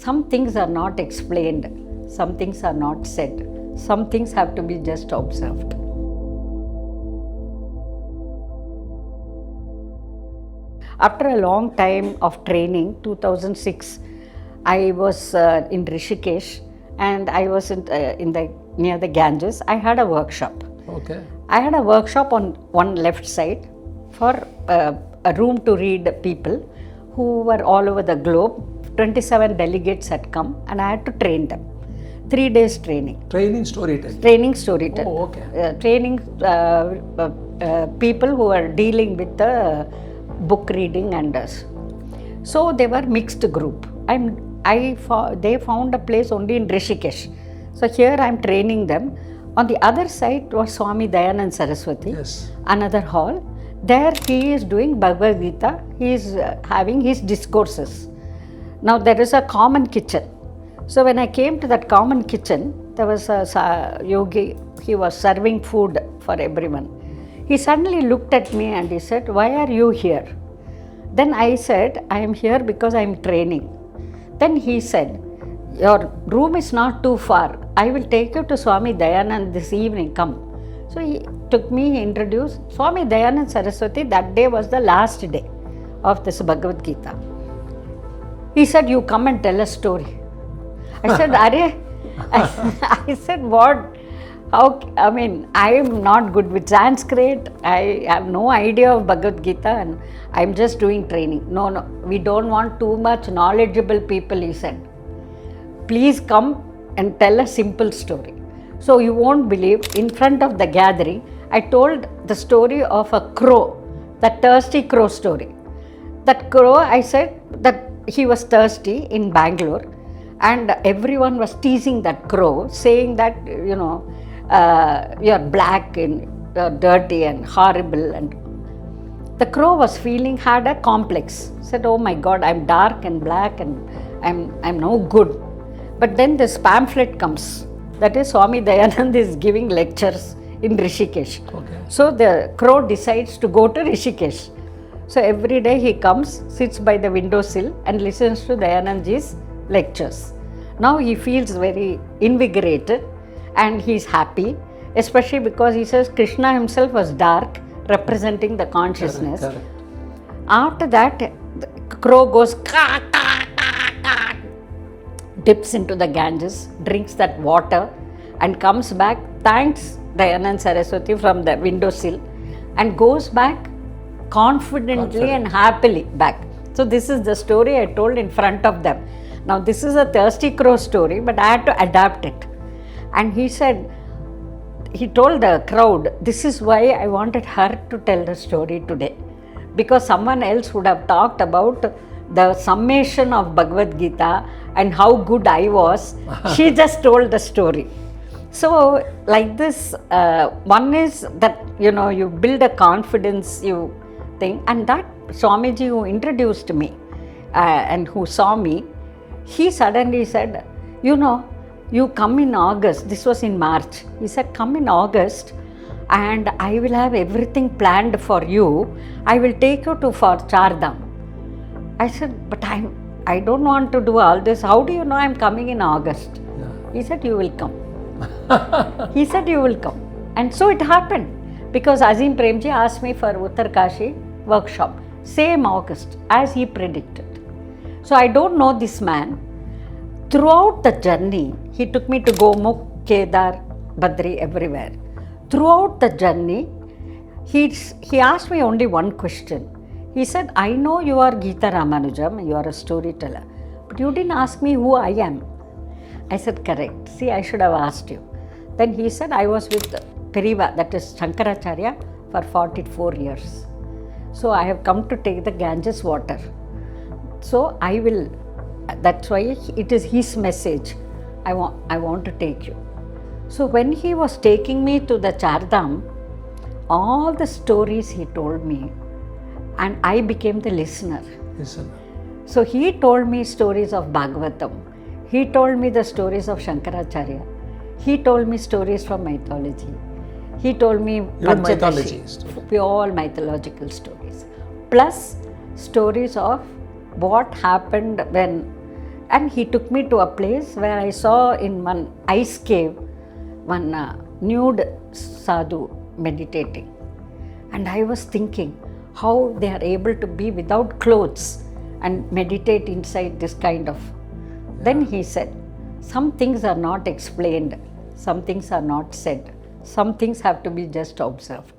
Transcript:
some things are not explained, some things are not said, some things have to be just observed. After a long time of training, 2006, I was in Rishikesh, and I was near the Ganges. I had a workshop. Okay. I had a workshop on one left side for a room to read people who were all over the globe. 27 delegates had come, and I had to train them. 3 days training. Training storytelling. Training storytelling. Oh, okay. Training people who are dealing with the book reading and so they were mixed group. They found a place only in Rishikesh. So here I am training them. On the other side was Swami Dayanand Saraswati, Yes. another hall. There he is doing Bhagavad Gita. He is having his discourses. Now there is a common kitchen. So when I came to that common kitchen, there was a Yogi. He was serving food for everyone. He suddenly looked at me and he said, "Why are you here?" Then I said, "I am here because I am training." Then he said, "Your room is not too far. I will take you to Swami Dayanand this evening. Come." So he took me, he introduced Swami Dayanand Saraswati. That day was the last day of this Bhagavad Gita. He said, "You come and tell a story." I said, "Arey," I said, "What? How? I mean, I am not good with Sanskrit. I have no idea of Bhagavad Gita, and I am just doing training." No, we don't want too much knowledgeable people, he said. "Please come and tell a simple story." So you won't believe, in front of the gathering, I told the story of a crow, the thirsty crow story. That crow, I said that he was thirsty in Bangalore, and everyone was teasing that crow, saying that, you're black and dirty and horrible. And the crow was had a complex. Said, "Oh my God, I'm dark and black and I'm no good." But then this pamphlet comes. That is Swami Dayanand is giving lectures in Rishikesh. Okay. So the crow decides to go to Rishikesh. So every day he comes, sits by the windowsill and listens to Dayanandji's lectures. Now he feels very invigorated and he's happy, especially because he says Krishna himself was dark, representing the consciousness. Correct. After that, the crow goes ka, ka, ka, ka, dips into the Ganges, drinks that water and comes back, thanks Dayanand Saraswati from the windowsill and goes back confidently and happily back. So this is the story I told in front of them. Now this is a thirsty crow story, but I had to adapt it. And he told the crowd, "This is why I wanted her to tell the story today. Because someone else would have talked about the summation of Bhagavad Gita and how good I was. She just told the story." So like this, one is that, you build a confidence, you think. And that Swamiji who introduced me and who saw me, he suddenly said, "You come in August." This was in March. He said, "Come in August and I will have everything planned for you. I will take you for Chardham." I said, "But I don't want to do all this. How do you know I'm coming in August?" Yeah. He said, "You will come." He said, "You will come." And so it happened, because Azim Premji asked me for Uttarkashi workshop, same August as he predicted. So I don't know this man. Throughout the journey, he took me to Gomukh, Kedar, Badri, everywhere. Throughout the journey, he asked me only one question. He said, "I know you are Geeta Ramanujam, you are a storyteller, but you didn't ask me who I am." I said, "Correct. See, I should have asked you." Then he said, "I was with Periva, that is Shankaracharya, for 44 years. So I have come to take the Ganges water. So I will, that's why it is his message. I want to take you." So when he was taking me to the Chardham, all the stories he told me, and I became the listener. Listen. So he told me stories of Bhagavatam. He told me the stories of Shankaracharya. He told me stories from mythology. He told me mythology stories. Pure mythological stories. Plus stories of what happened when And he took me to a place where I saw in one ice cave one nude sadhu meditating. And I was thinking how they are able to be without clothes and meditate inside this kind of. Then he said, some things are not explained, some things are not said, some things have to be just observed.